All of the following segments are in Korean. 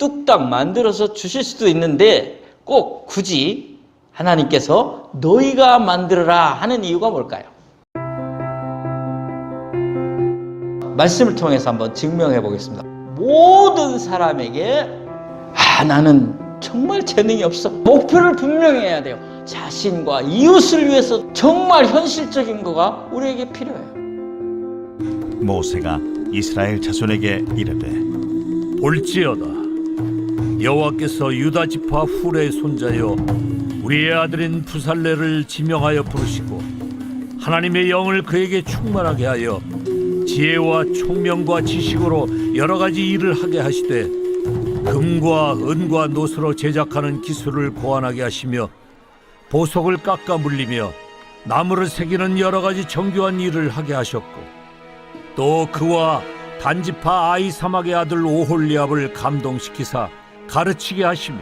뚝딱 만들어서 주실 수도 있는데 꼭 굳이 하나님께서 너희가 만들어라 하는 이유가 뭘까요? 말씀을 통해서 한번 증명해 보겠습니다. 모든 사람에게 나는 정말 재능이 없어. 목표를 분명히 해야 돼요. 자신과 이웃을 위해서 정말 현실적인 거가 우리에게 필요해요. 모세가 이스라엘 자손에게 이르되 볼지어다 여호와께서 유다 지파 훌의 손자여 우리의 아들인 부살레를 지명하여 부르시고 하나님의 영을 그에게 충만하게 하여 지혜와 총명과 지식으로 여러 가지 일을 하게 하시되 금과 은과 노스로 제작하는 기술을 고안하게 하시며 보석을 깎아 물리며 나무를 새기는 여러 가지 정교한 일을 하게 하셨고 또 그와 단지파 아히사막의 아들 오홀리압을 감동시키사 가르치게 하시며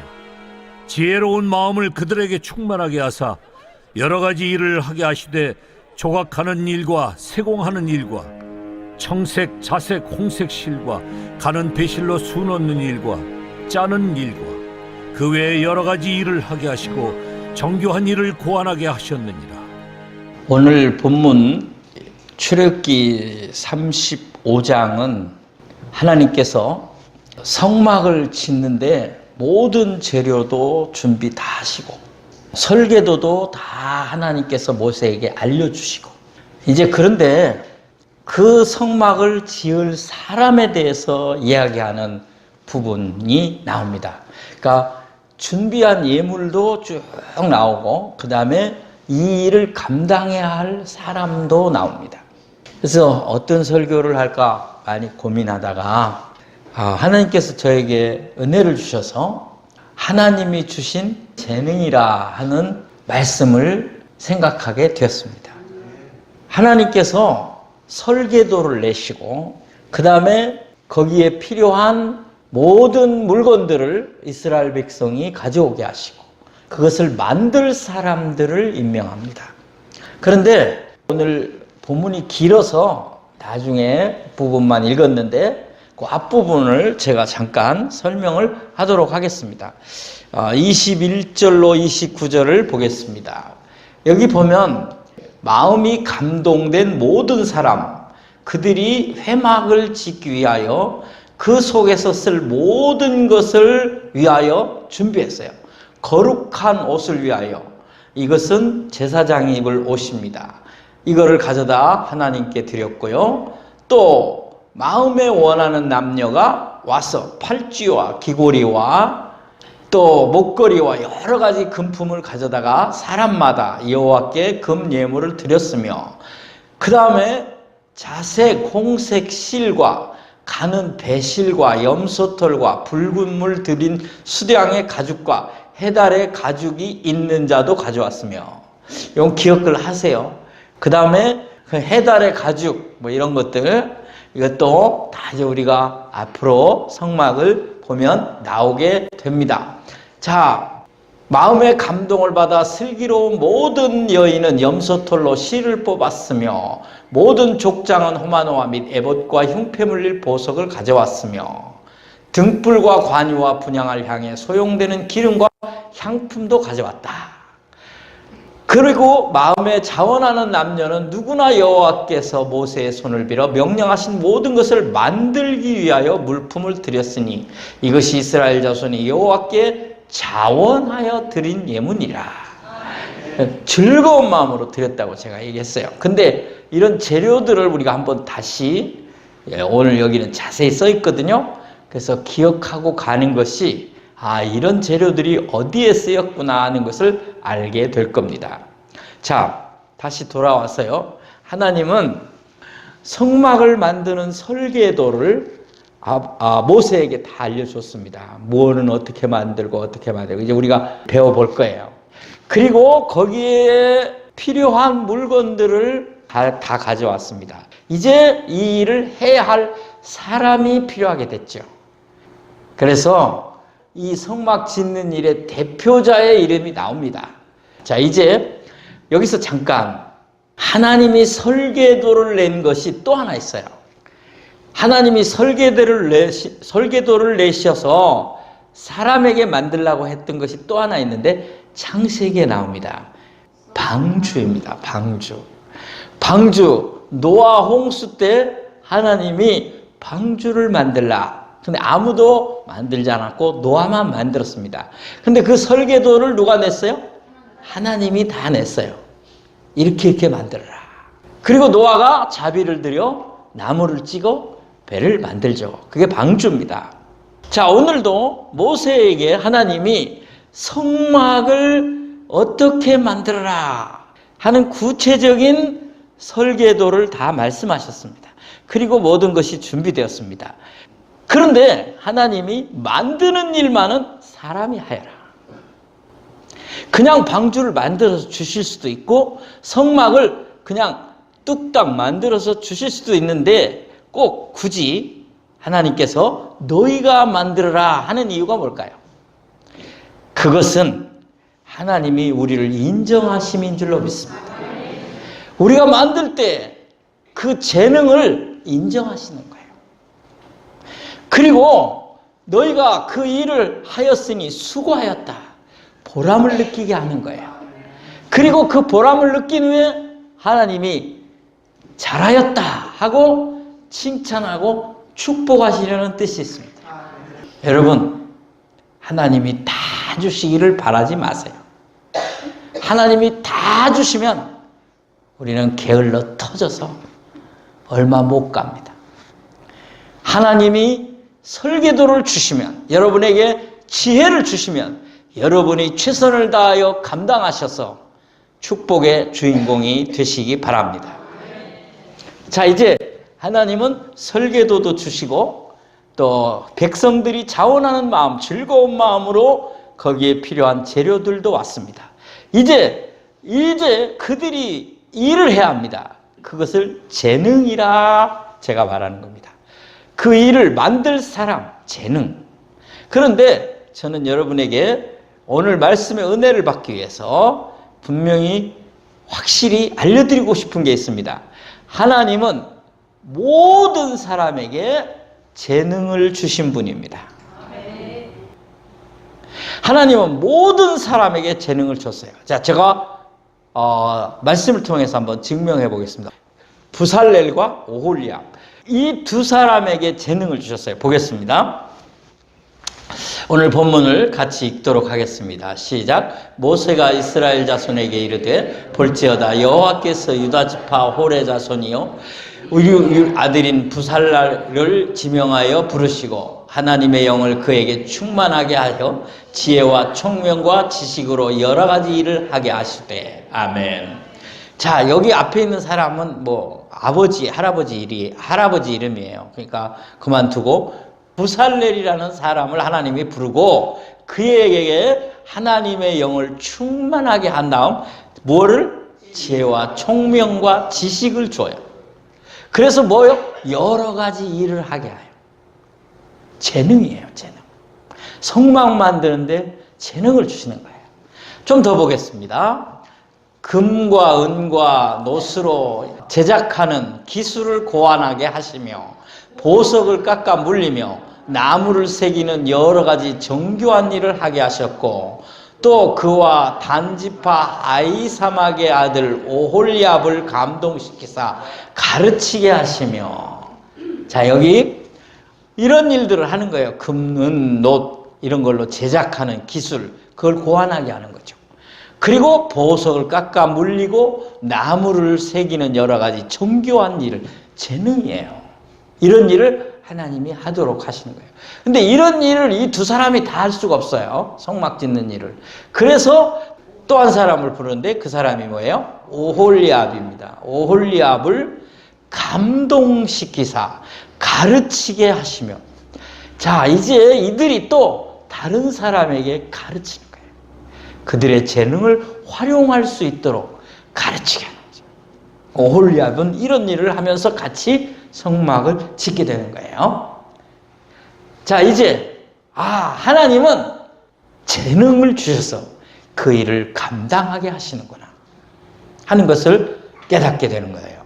지혜로운 마음을 그들에게 충만하게 하사 여러 가지 일을 하게 하시되 조각하는 일과 세공하는 일과 청색, 자색, 홍색 실과 가는 배실로 수 넣는 일과 짜는 일과 그 외에 여러 가지 일을 하게 하시고 정교한 일을 고안하게 하셨느니라. 오늘 본문 출애굽기 35장은 하나님께서 성막을 짓는데 모든 재료도 준비 다 하시고 설계도도 다 하나님께서 모세에게 알려주시고 이제 그런데 그 성막을 지을 사람에 대해서 이야기하는 부분이 나옵니다. 그러니까 준비한 예물도 쭉 나오고 그 다음에 이 일을 감당해야 할 사람도 나옵니다. 그래서 어떤 설교를 할까 많이 고민하다가 하나님께서 저에게 은혜를 주셔서 하나님이 주신 재능이라 하는 말씀을 생각하게 되었습니다. 하나님께서 설계도를 내시고 그 다음에 거기에 필요한 모든 물건들을 이스라엘 백성이 가져오게 하시고 그것을 만들 사람들을 임명합니다. 그런데 오늘 본문이 길어서 나중에 부분만 읽었는데 그 앞부분을 제가 잠깐 설명을 하도록 하겠습니다. 21절로 29절을 보겠습니다. 여기 보면 마음이 감동된 모든 사람, 그들이 회막을 짓기 위하여 그 속에서 쓸 모든 것을 위하여 준비했어요. 거룩한 옷을 위하여. 이것은 제사장이 입을 옷입니다. 이거를 가져다 하나님께 드렸고요. 또 마음에 원하는 남녀가 와서 팔찌와 귀고리와 또 목걸이와 여러 가지 금품을 가져다가 사람마다 여호와께 금 예물을 드렸으며 그 다음에 자색, 홍색 실과 가는 배실과 염소털과 붉은 물 들인 수량의 가죽과 해달의 가죽이 있는 자도 가져왔으며 이건 기억을 하세요. 그 다음에 그 해달의 가죽 뭐 이런 것들 이것도 다 이제 우리가 앞으로 성막을 보면 나오게 됩니다. 자, 마음의 감동을 받아 슬기로운 모든 여인은 염소털로 실을 뽑았으며 모든 족장은 호마노와 및 에봇과 흉패 물릴 보석을 가져왔으며 등불과 관유와 분향을 향해 소용되는 기름과 향품도 가져왔다. 그리고 마음에 자원하는 남녀는 누구나 여호와께서 모세의 손을 빌어 명령하신 모든 것을 만들기 위하여 물품을 드렸으니 이것이 이스라엘 자손이 여호와께 자원하여 드린 예물이라. 즐거운 마음으로 드렸다고 제가 얘기했어요. 근데 이런 재료들을 우리가 한번 다시 오늘 여기는 자세히 써 있거든요. 그래서 기억하고 가는 것이 이런 재료들이 어디에 쓰였구나 하는 것을 알게 될 겁니다. 자, 다시 돌아와서요. 하나님은 성막을 만드는 설계도를 모세에게 다 알려줬습니다. 뭐는 어떻게 만들고 이제 우리가 배워볼 거예요. 그리고 거기에 필요한 물건들을 다 가져왔습니다. 이제 이 일을 해야 할 사람이 필요하게 됐죠. 그래서 이 성막 짓는 일의 대표자의 이름이 나옵니다. 자, 이제 여기서 잠깐 하나님이 설계도를 낸 것이 또 하나 있어요. 하나님이 설계도를 내셔서 사람에게 만들라고 했던 것이 또 하나 있는데 창세기에 나옵니다. 방주입니다. 방주. 노아 홍수 때 하나님이 방주를 만들라. 근데 아무도 만들지 않았고 노아만 만들었습니다. 근데 그 설계도를 누가 냈어요? 하나님이 다 냈어요. 이렇게 만들어라. 그리고 노아가 자비를 들여 나무를 찍어 배를 만들죠. 그게 방주입니다. 자, 오늘도 모세에게 하나님이 성막을 어떻게 만들어라 하는 구체적인 설계도를 다 말씀하셨습니다. 그리고 모든 것이 준비되었습니다. 그런데 하나님이 만드는 일만은 사람이 하여라. 그냥 방주를 만들어서 주실 수도 있고 성막을 그냥 뚝딱 만들어서 주실 수도 있는데 꼭 굳이 하나님께서 너희가 만들어라 하는 이유가 뭘까요? 그것은 하나님이 우리를 인정하심인 줄로 믿습니다. 우리가 만들 때 그 재능을 인정하시는 거예요. 그리고 너희가 그 일을 하였으니 수고하였다. 보람을 느끼게 하는 거예요. 그리고 그 보람을 느낀 후에 하나님이 잘하였다 하고 칭찬하고 축복하시려는 뜻이 있습니다. 여러분, 하나님이 다 주시기를 바라지 마세요. 하나님이 다 주시면 우리는 게을러 터져서 얼마 못 갑니다. 하나님이 설계도를 주시면, 여러분에게 지혜를 주시면 여러분이 최선을 다하여 감당하셔서 축복의 주인공이 되시기 바랍니다. 자, 이제 하나님은 설계도도 주시고 또 백성들이 자원하는 마음, 즐거운 마음으로 거기에 필요한 재료들도 왔습니다. 이제 그들이 일을 해야 합니다. 그것을 재능이라 제가 말하는 겁니다. 그 일을 만들 사람, 재능. 그런데 저는 여러분에게 오늘 말씀의 은혜를 받기 위해서 분명히 확실히 알려드리고 싶은 게 있습니다. 하나님은 모든 사람에게 재능을 주신 분입니다. 하나님은 모든 사람에게 재능을 줬어요. 자, 제가 말씀을 통해서 한번 증명해 보겠습니다. 부살렐과 오홀리압, 이 두 사람에게 재능을 주셨어요. 보겠습니다. 오늘 본문을 같이 읽도록 하겠습니다. 시작. 모세가 이스라엘 자손에게 이르되 볼지어다 여호와께서 유다 지파 홀의 자손이요 우리 아들인 부살렐을 지명하여 부르시고 하나님의 영을 그에게 충만하게 하여 지혜와 총명과 지식으로 여러 가지 일을 하게 하시되. 아멘. 자, 여기 앞에 있는 사람은 할아버지 이름이에요. 그러니까 그만두고 부살렐이라는 사람을 하나님이 부르고 그에게 하나님의 영을 충만하게 한 다음 뭐를? 지혜와 총명과 지식을 줘요. 그래서 뭐요? 여러 가지 일을 하게 해요. 재능이에요, 재능. 성막 만드는데 재능을 주시는 거예요. 좀 더 보겠습니다. 금과 은과 노스로 제작하는 기술을 고안하게 하시며 보석을 깎아 물리며 나무를 새기는 여러 가지 정교한 일을 하게 하셨고 또 그와 단지파 아히사막의 아들 오홀리압을 감동시키사 가르치게 하시며. 자, 여기 이런 일들을 하는 거예요. 금, 은, 놋 이런 걸로 제작하는 기술, 그걸 고안하게 하는 거죠. 그리고 보석을 깎아 물리고 나무를 새기는 여러 가지 정교한 일을, 재능이에요. 이런 일을 하나님이 하도록 하시는 거예요. 근데 이런 일을 이 두 사람이 다 할 수가 없어요. 성막 짓는 일을. 그래서 또 한 사람을 부르는데 그 사람이 뭐예요? 오홀리압입니다. 오홀리압을 감동시키사 가르치게 하시며. 자, 이제 이들이 또 다른 사람에게 가르치는 거예요. 그들의 재능을 활용할 수 있도록 가르치게 하는 거죠. 오홀리압은 이런 일을 하면서 같이 성막을 짓게 되는 거예요. 자, 이제 하나님은 재능을 주셔서 그 일을 감당하게 하시는구나 하는 것을 깨닫게 되는 거예요.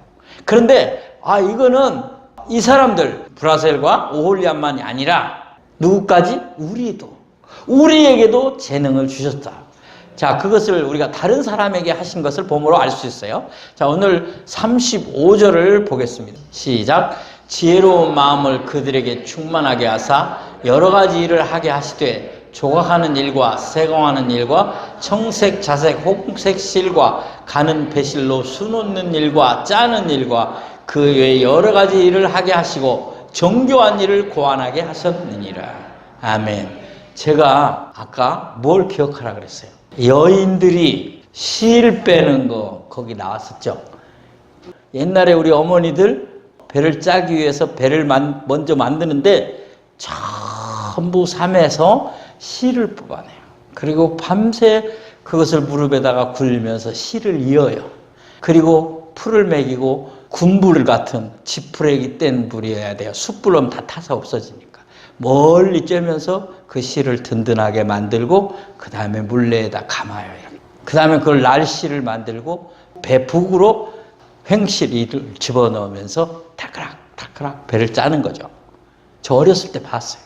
그런데 이거는 이 사람들 부살렐과 오홀리압만이 아니라 누구까지? 우리도 우리에게도 재능을 주셨다. 자, 그것을 우리가 다른 사람에게 하신 것을 보므로 알 수 있어요. 자, 오늘 35절을 보겠습니다. 시작. 지혜로운 마음을 그들에게 충만하게 하사 여러 가지 일을 하게 하시되 조각하는 일과 세공하는 일과 청색, 자색, 홍색 실과 가는 배실로 수놓는 일과 짜는 일과 그 외에 여러 가지 일을 하게 하시고 정교한 일을 고안하게 하셨느니라. 아멘. 제가 아까 뭘 기억하라 그랬어요? 여인들이 실 빼는 거 거기 나왔었죠. 옛날에 우리 어머니들 배를 짜기 위해서 배를 먼저 만드는데 전부 삶에서 실을 뽑아내요. 그리고 밤새 그것을 무릎에다가 굴리면서 실을 이어요. 그리고 풀을 먹이고 군불 같은 지푸레기 뗀 불이어야 돼요. 숯불은 다 타서 없어지니까. 멀리 쬐면서 그 실을 든든하게 만들고 그 다음에 물레에다 감아요. 그 다음에 그걸 날실을 만들고 배 북으로 횡실을 집어넣으면서 타크락 배를 짜는 거죠. 저 어렸을 때 봤어요.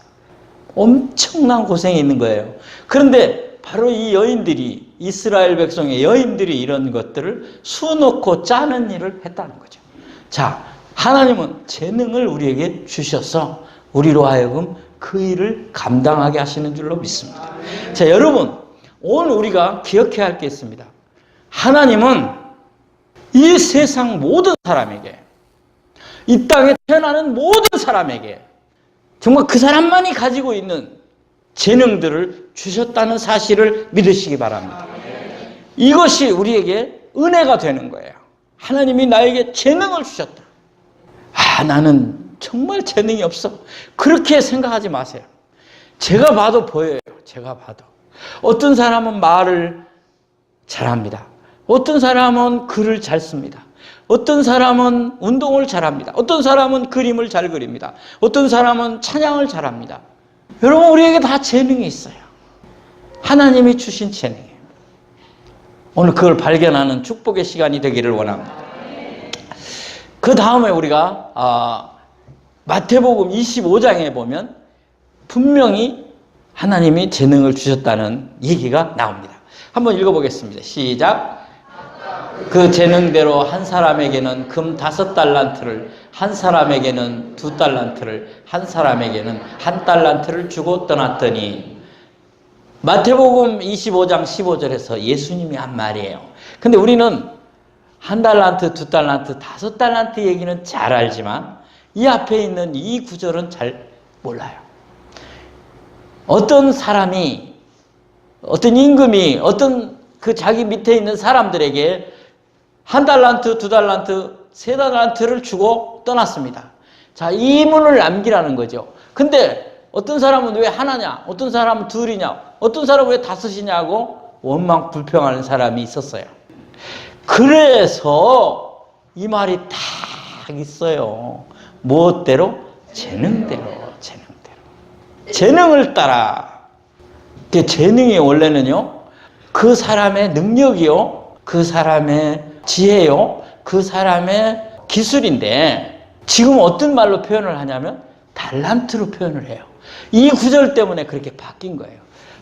엄청난 고생이 있는 거예요. 그런데 바로 이 여인들이, 이스라엘 백성의 여인들이 이런 것들을 수놓고 짜는 일을 했다는 거죠. 자, 하나님은 재능을 우리에게 주셔서 우리로 하여금 그 일을 감당하게 하시는 줄로 믿습니다. 자, 여러분, 오늘 우리가 기억해야 할 게 있습니다. 하나님은 이 세상 모든 사람에게, 이 땅에 태어나는 모든 사람에게 정말 그 사람만이 가지고 있는 재능들을 주셨다는 사실을 믿으시기 바랍니다. 이것이 우리에게 은혜가 되는 거예요. 하나님이 나에게 재능을 주셨다. 아, 나는 정말 재능이 없어. 그렇게 생각하지 마세요. 제가 봐도 보여요. 제가 봐도. 어떤 사람은 말을 잘합니다. 어떤 사람은 글을 잘 씁니다. 어떤 사람은 운동을 잘합니다. 어떤 사람은 그림을 잘 그립니다. 어떤 사람은 찬양을 잘합니다. 여러분, 우리에게 다 재능이 있어요. 하나님이 주신 재능이에요. 오늘 그걸 발견하는 축복의 시간이 되기를 원합니다. 그 다음에 우리가 마태복음 25장에 보면 분명히 하나님이 재능을 주셨다는 얘기가 나옵니다. 한번 읽어보겠습니다. 시작. 그 재능대로 한 사람에게는 금 5달란트를, 한 사람에게는 2달란트를, 한 사람에게는 1달란트를 주고 떠났더니, 마태복음 25장 15절에서 예수님이 한 말이에요. 근데 우리는 1달란트, 2달란트, 5달란트 얘기는 잘 알지만 이 앞에 있는 이 구절은 잘 몰라요. 어떤 사람이, 어떤 임금이 어떤 그 자기 밑에 있는 사람들에게 1달란트, 2달란트, 3달란트를 주고 떠났습니다. 자, 이 문을 남기라는 거죠. 근데 어떤 사람은 왜 하나냐? 어떤 사람은 2이냐? 어떤 사람은 왜 5이냐고 원망 불평하는 사람이 있었어요. 그래서 이 말이 딱 있어요. 무엇대로? 재능대로. 재능을 따라. 재능이 원래는요, 그 사람의 능력이요, 그 사람의 지혜요, 그 사람의 기술인데 지금 어떤 말로 표현을 하냐면 달란트로 표현을 해요. 이 구절 때문에 그렇게 바뀐 거예요.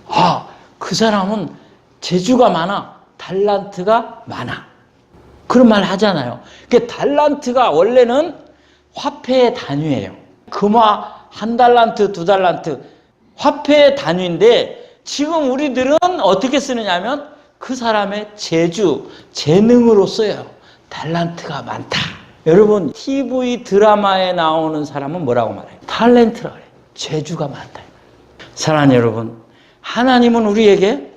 아, 그 사람은 재주가 많아, 달란트가 많아. 그런 말 하잖아요. 그러니까 달란트가 원래는 화폐의 단위예요. 금화 1달란트, 2달란트 화폐의 단위인데 지금 우리들은 어떻게 쓰느냐면 그 사람의 재주, 재능으로 써요. 달란트가 많다. 여러분, TV 드라마에 나오는 사람은 뭐라고 말해요? 탤런트라고 그래요. 재주가 많다. 사랑하는 여러분, 하나님은 우리에게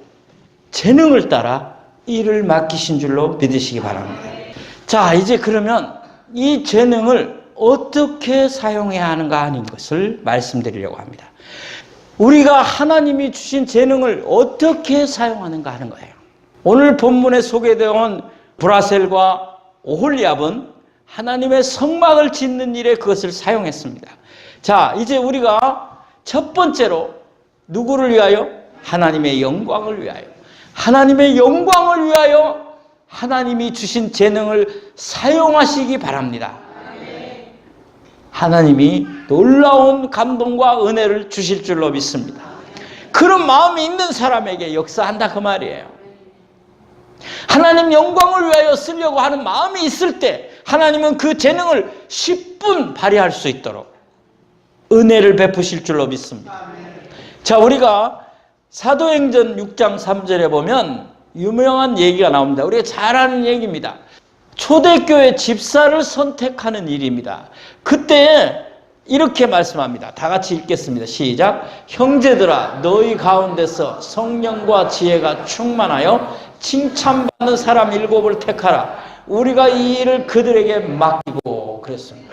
재능을 따라 일을 맡기신 줄로 믿으시기 바랍니다. 자, 이제 그러면 이 재능을 어떻게 사용해야 하는가 하는 것을 말씀드리려고 합니다. 우리가 하나님이 주신 재능을 어떻게 사용하는가 하는 거예요. 오늘 본문에 소개되어 브라셀과 오홀리압은 하나님의 성막을 짓는 일에 그것을 사용했습니다. 자, 이제 우리가 첫 번째로 누구를 위하여? 하나님의 영광을 위하여. 하나님의 영광을 위하여 하나님이 주신 재능을 사용하시기 바랍니다. 하나님이 놀라운 감동과 은혜를 주실 줄로 믿습니다. 그런 마음이 있는 사람에게 역사한다 그 말이에요. 하나님 영광을 위하여 쓰려고 하는 마음이 있을 때 하나님은 그 재능을 10분 발휘할 수 있도록 은혜를 베푸실 줄로 믿습니다. 자, 우리가 사도행전 6장 3절에 보면 유명한 얘기가 나옵니다. 우리가 잘 아는 얘기입니다. 초대교회 집사를 선택하는 일입니다. 그때 이렇게 말씀합니다. 다 같이 읽겠습니다. 시작. 형제들아, 너희 가운데서 성령과 지혜가 충만하여 칭찬받는 사람 7을 택하라. 우리가 이 일을 그들에게 맡기고 그랬습니다.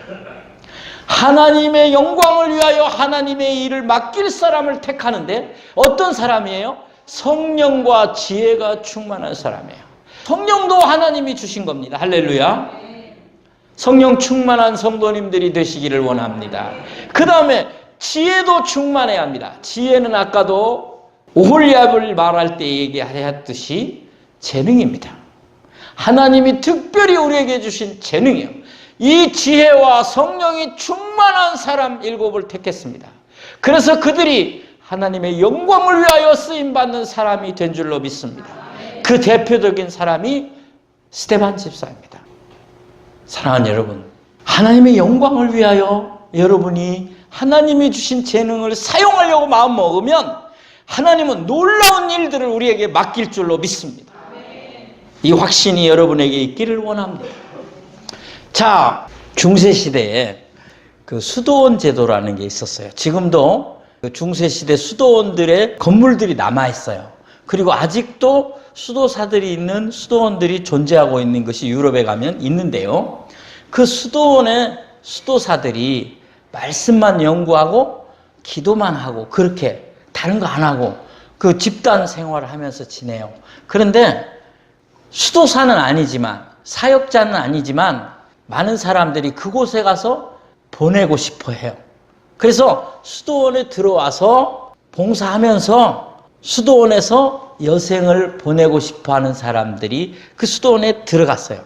하나님의 영광을 위하여 하나님의 일을 맡길 사람을 택하는데 어떤 사람이에요? 성령과 지혜가 충만한 사람이에요. 성령도 하나님이 주신 겁니다. 할렐루야. 성령 충만한 성도님들이 되시기를 원합니다. 그 다음에 지혜도 충만해야 합니다. 지혜는 아까도 오홀리압을 말할 때 얘기했듯이 재능입니다. 하나님이 특별히 우리에게 주신 재능이에요. 이 지혜와 성령이 충만한 사람 7을 택했습니다. 그래서 그들이 하나님의 영광을 위하여 쓰임받는 사람이 된 줄로 믿습니다. 그 대표적인 사람이 스데반 집사입니다. 사랑하는 여러분, 하나님의 영광을 위하여 여러분이 하나님이 주신 재능을 사용하려고 마음먹으면 하나님은 놀라운 일들을 우리에게 맡길 줄로 믿습니다. 이 확신이 여러분에게 있기를 원합니다. 자, 중세시대에 그 수도원 제도라는 게 있었어요. 지금도 그 중세시대 수도원들의 건물들이 남아있어요. 그리고 아직도 수도사들이 있는 수도원들이 존재하고 있는 것이 유럽에 가면 있는데요. 그 수도원의 수도사들이 말씀만 연구하고 기도만 하고 그렇게 다른 거 안 하고 그 집단 생활을 하면서 지내요. 그런데 수도사는 아니지만 사역자는 아니지만 많은 사람들이 그곳에 가서 보내고 싶어 해요. 그래서 수도원에 들어와서 봉사하면서 수도원에서 여생을 보내고 싶어 하는 사람들이 그 수도원에 들어갔어요.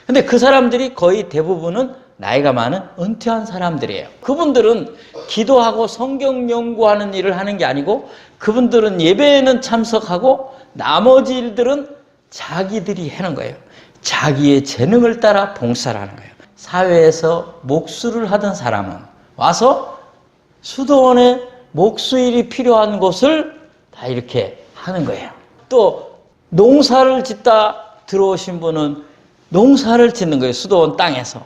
근데 그 사람들이 거의 대부분은 나이가 많은 은퇴한 사람들이에요. 그분들은 기도하고 성경 연구하는 일을 하는 게 아니고 그분들은 예배에는 참석하고 나머지 일들은 자기들이 하는 거예요. 자기의 재능을 따라 봉사를 하는 거예요. 사회에서 목수를 하던 사람은 와서 수도원에 목수일이 필요한 곳을 다 이렇게 하는 거예요. 또 농사를 짓다 들어오신 분은 농사를 짓는 거예요. 수도원 땅에서.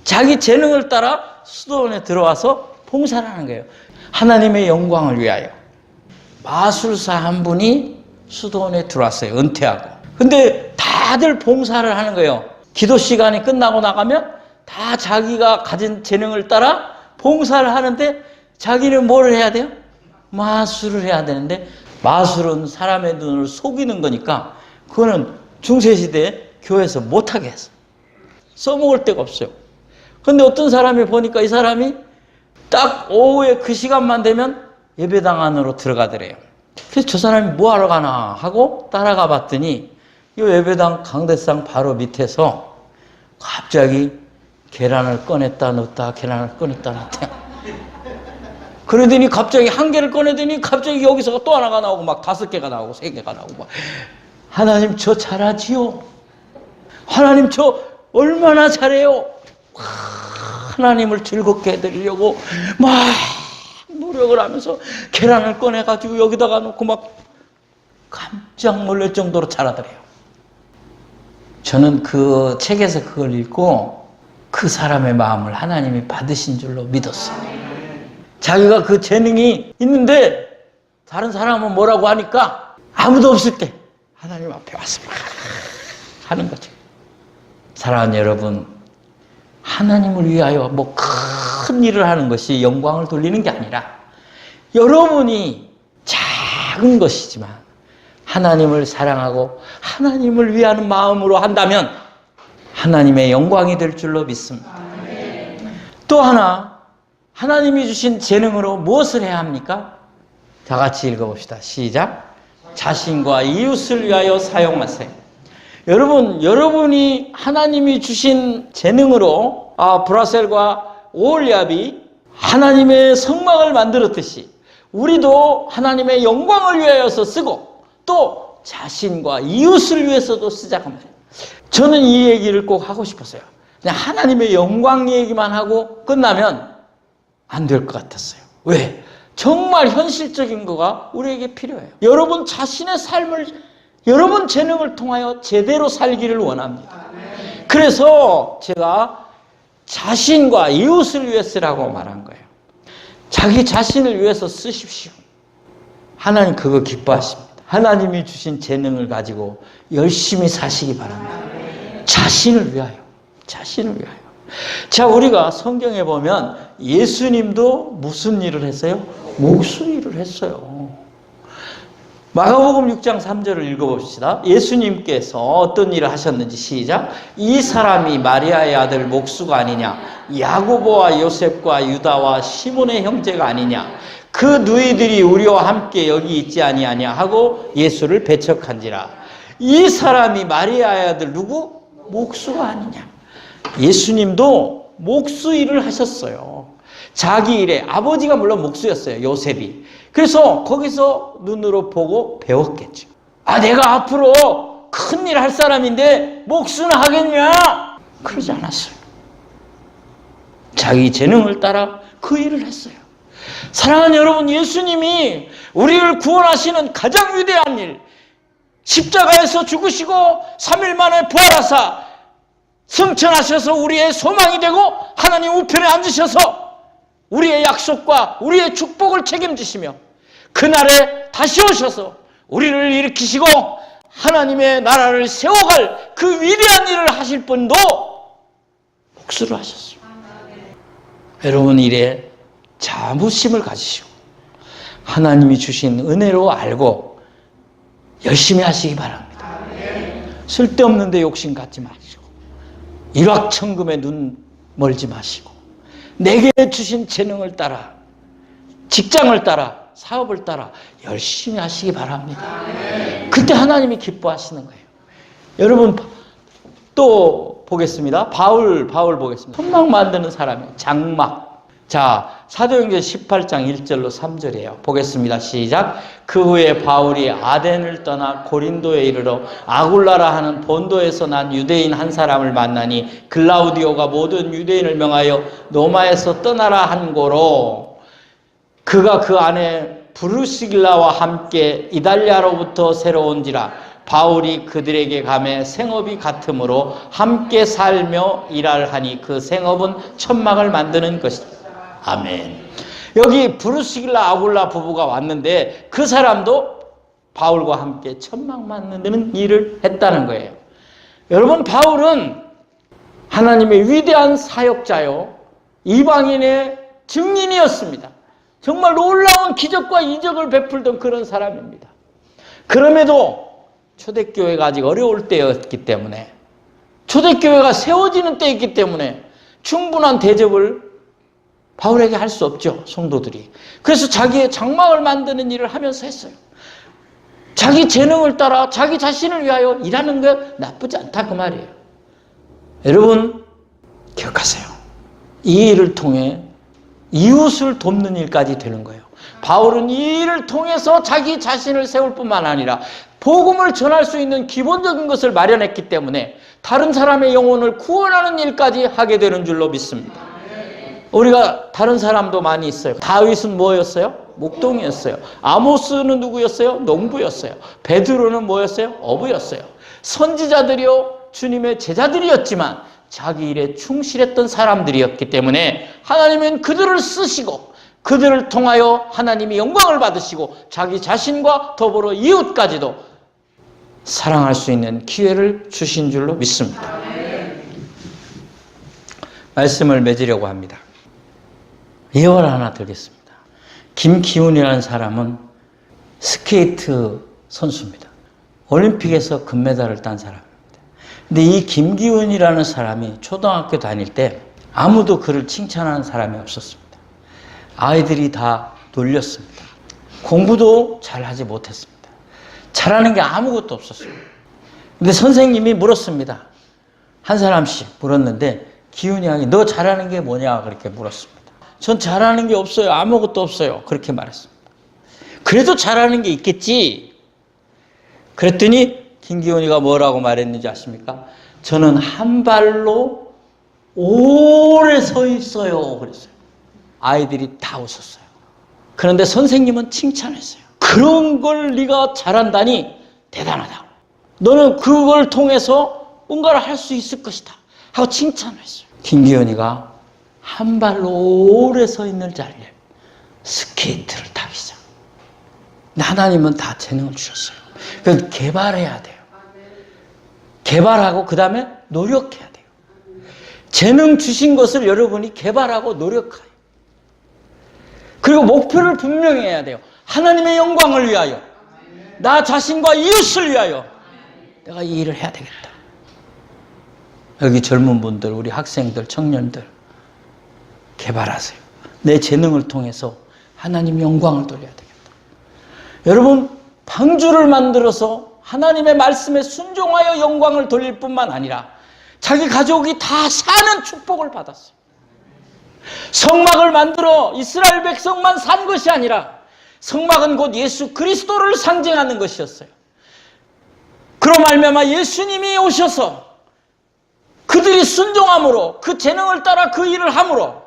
자기 재능을 따라 수도원에 들어와서 봉사를 하는 거예요. 하나님의 영광을 위하여. 마술사 한 분이 수도원에 들어왔어요. 은퇴하고. 근데 다들 봉사를 하는 거예요. 기도 시간이 끝나고 나가면 다 자기가 가진 재능을 따라 봉사를 하는데 자기는 뭘 해야 돼요? 마술을 해야 되는데 마술은 사람의 눈을 속이는 거니까 그거는 중세시대에 교회에서 못하게 했어. 써먹을 데가 없어요. 근데 어떤 사람이 보니까 이 사람이 딱 오후에 그 시간만 되면 예배당 안으로 들어가더래요. 그래서 저 사람이 뭐 하러 가나 하고 따라가 봤더니 이 예배당 강대상 바로 밑에서 갑자기 계란을 꺼냈다 넣었다 계란을 꺼냈다 넣었다 그러더니 갑자기 한 개를 꺼내더니 갑자기 여기서 또 하나가 나오고 막 5개가 나오고 3개가 나오고 막 하나님 저 잘하지요? 하나님 저 얼마나 잘해요? 하나님을 즐겁게 해드리려고 막 노력을 하면서 계란을 꺼내가지고 여기다가 놓고 막 깜짝 놀랄 정도로 잘하더래요. 저는 그 책에서 그걸 읽고 그 사람의 마음을 하나님이 받으신 줄로 믿었어요. 자기가 그 재능이 있는데 다른 사람은 뭐라고 하니까 아무도 없을 때 하나님 앞에 와서 막 하는 거죠. 사랑하는 여러분, 하나님을 위하여 뭐 큰 일을 하는 것이 영광을 돌리는 게 아니라 여러분이 작은 것이지만 하나님을 사랑하고 하나님을 위하는 마음으로 한다면 하나님의 영광이 될 줄로 믿습니다. 또 하나, 하나님이 주신 재능으로 무엇을 해야 합니까? 다 같이 읽어봅시다. 시작. 자신과 이웃을 위하여 사용하세요. 여러분, 여러분이 하나님이 주신 재능으로 브라셀과 오홀리압이 하나님의 성막을 만들었듯이 우리도 하나님의 영광을 위하여서 쓰고 또 자신과 이웃을 위해서도 쓰자고 말해요. 저는 이 얘기를 꼭 하고 싶었어요. 그냥 하나님의 영광 얘기만 하고 끝나면 안 될 것 같았어요. 왜? 정말 현실적인 거가 우리에게 필요해요. 여러분 자신의 삶을 여러분 재능을 통하여 제대로 살기를 원합니다. 그래서 제가 자신과 이웃을 위해 쓰라고 말한 거예요. 자기 자신을 위해서 쓰십시오. 하나님 그거 기뻐하십니다. 하나님이 주신 재능을 가지고 열심히 사시기 바랍니다. 자신을 위하여. 자신을 위하여. 자, 우리가 성경에 보면 예수님도 무슨 일을 했어요? 목수 일을 했어요. 마가복음 6장 3절을 읽어봅시다. 예수님께서 어떤 일을 하셨는지 시작. 이 사람이 마리아의 아들 목수가 아니냐? 야고보와 요셉과 유다와 시몬의 형제가 아니냐? 그 누이들이 우리와 함께 여기 있지 아니하냐? 하고 예수를 배척한지라. 이 사람이 마리아의 아들 누구? 목수가 아니냐? 예수님도 목수 일을 하셨어요. 자기 일에 아버지가 물론 목수였어요. 요셉이. 그래서 거기서 눈으로 보고 배웠겠죠. 아, 내가 앞으로 큰일 할 사람인데 목수는 하겠냐? 그러지 않았어요. 자기 재능을 따라 그 일을 했어요. 사랑하는 여러분, 예수님이 우리를 구원하시는 가장 위대한 일, 십자가에서 죽으시고 3일 만에 부활하사 승천하셔서 우리의 소망이 되고 하나님 우편에 앉으셔서 우리의 약속과 우리의 축복을 책임지시며 그날에 다시 오셔서 우리를 일으키시고 하나님의 나라를 세워갈 그 위대한 일을 하실 분도 목수를 하셨어요. 여러분 일에 자부심을 가지시고 하나님이 주신 은혜로 알고 열심히 하시기 바랍니다. 쓸데없는 데 욕심 갖지 마시고 일확천금에 눈 멀지 마시고 내게 주신 재능을 따라 직장을 따라 사업을 따라 열심히 하시기 바랍니다. 그때 하나님이 기뻐하시는 거예요. 여러분 또 보겠습니다. 바울 보겠습니다. 천막 만드는 사람이에요. 장막. 자, 사도행전 18장 1절로 3절이에요. 보겠습니다. 시작. 그 후에 바울이 아덴을 떠나 고린도에 이르러 아굴라라 하는 본도에서 난 유대인 한 사람을 만나니 글라우디오가 모든 유대인을 명하여 로마에서 떠나라 한 고로 그가 그 안에 브루시길라와 함께 이달리아로부터 새로 온지라 바울이 그들에게 가매 생업이 같으므로 함께 살며 일하하니 그 생업은 천막을 만드는 것이다. 아멘. 여기 브루시길라 아굴라 부부가 왔는데 그 사람도 바울과 함께 천막 만드는 일을 했다는 거예요. 여러분 바울은 하나님의 위대한 사역자요 이방인의 증인이었습니다. 정말 놀라운 기적과 이적을 베풀던 그런 사람입니다. 그럼에도 초대교회가 아직 어려울 때였기 때문에 초대교회가 세워지는 때였기 때문에 충분한 대접을 바울에게 할 수 없죠. 성도들이. 그래서 자기의 장막을 만드는 일을 하면서 했어요. 자기 재능을 따라 자기 자신을 위하여 일하는 게 나쁘지 않다 그 말이에요. 여러분 기억하세요. 이 일을 통해 이웃을 돕는 일까지 되는 거예요. 바울은 이 일을 통해서 자기 자신을 세울 뿐만 아니라 복음을 전할 수 있는 기본적인 것을 마련했기 때문에 다른 사람의 영혼을 구원하는 일까지 하게 되는 줄로 믿습니다. 우리가 다른 사람도 많이 있어요. 다윗은 뭐였어요? 목동이었어요. 아모스는 누구였어요? 농부였어요. 베드로는 뭐였어요? 어부였어요. 선지자들이요 주님의 제자들이었지만 자기 일에 충실했던 사람들이었기 때문에 하나님은 그들을 쓰시고 그들을 통하여 하나님이 영광을 받으시고 자기 자신과 더불어 이웃까지도 사랑할 수 있는 기회를 주신 줄로 믿습니다. 말씀을 맺으려고 합니다. 예언을 하나 드리겠습니다. 김기훈이라는 사람은 스케이트 선수입니다. 올림픽에서 금메달을 딴 사람입니다. 근데 이 김기훈이라는 사람이 초등학교 다닐 때 아무도 그를 칭찬하는 사람이 없었습니다. 아이들이 다 놀렸습니다. 공부도 잘하지 못했습니다. 잘하는 게 아무것도 없었어요. 근데 선생님이 물었습니다. 한 사람씩 물었는데 기훈이 형이 너 잘하는 게 뭐냐 그렇게 물었습니다. 전 잘하는 게 없어요. 아무것도 없어요. 그렇게 말했습니다. 그래도 잘하는 게 있겠지. 그랬더니 김기훈이가 뭐라고 말했는지 아십니까? 저는 한 발로 오래 서 있어요. 그랬어요. 아이들이 다 웃었어요. 그런데 선생님은 칭찬했어요. 그런 걸 네가 잘한다니 대단하다. 너는 그걸 통해서 뭔가를 할 수 있을 것이다 하고 칭찬했어요. 김기현이가 한 발로 오래 서 있는 자리에 스케이트를 타기 시작. 하나님은 다 재능을 주셨어요. 그건 개발해야 돼요. 개발하고 그 다음에 노력해야 돼요. 재능 주신 것을 여러분이 개발하고 노력해요. 그리고 목표를 분명히 해야 돼요. 하나님의 영광을 위하여, 나 자신과 이웃을 위하여 내가 이 일을 해야 되겠다. 여기 젊은 분들, 우리 학생들, 청년들 개발하세요. 내 재능을 통해서 하나님 영광을 돌려야 되겠다. 여러분, 방주를 만들어서 하나님의 말씀에 순종하여 영광을 돌릴 뿐만 아니라 자기 가족이 다 사는 축복을 받았어요. 성막을 만들어 이스라엘 백성만 산 것이 아니라 성막은 곧 예수 그리스도를 상징하는 것이었어요. 그로 말미암아 예수님이 오셔서 그들이 순종함으로, 그 재능을 따라 그 일을 함으로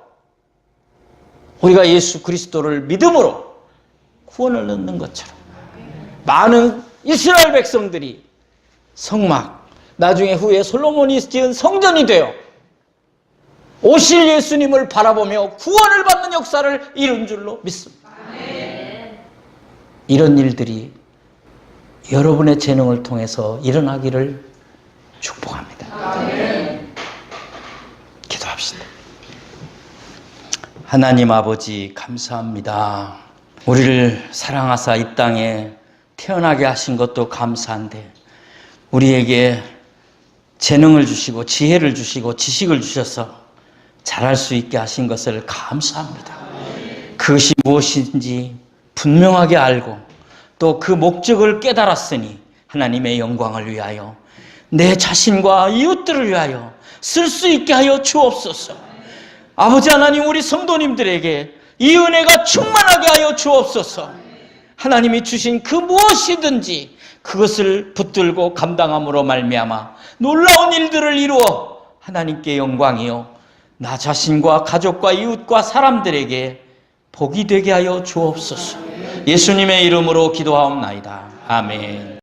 우리가 예수 그리스도를 믿음으로 구원을 얻는 것처럼 많은 이스라엘 백성들이 성막, 나중에 후에 솔로몬이 지은 성전이 되어 오실 예수님을 바라보며 구원을 받는 역사를 이룬 줄로 믿습니다. 이런 일들이 여러분의 재능을 통해서 일어나기를 축복합니다. 기도합시다. 하나님 아버지, 감사합니다. 우리를 사랑하사 이 땅에 태어나게 하신 것도 감사한데 우리에게 재능을 주시고 지혜를 주시고 지식을 주셔서 잘할 수 있게 하신 것을 감사합니다. 그것이 무엇인지 분명하게 알고 또 그 목적을 깨달았으니 하나님의 영광을 위하여, 내 자신과 이웃들을 위하여 쓸 수 있게 하여 주옵소서. 아버지 하나님, 우리 성도님들에게 이 은혜가 충만하게 하여 주옵소서. 하나님이 주신 그 무엇이든지 그것을 붙들고 감당함으로 말미암아 놀라운 일들을 이루어 하나님께 영광이요, 나 자신과 가족과 이웃과 사람들에게 복이 되게 하여 주옵소서. 예수님의 이름으로 기도하옵나이다. 아멘.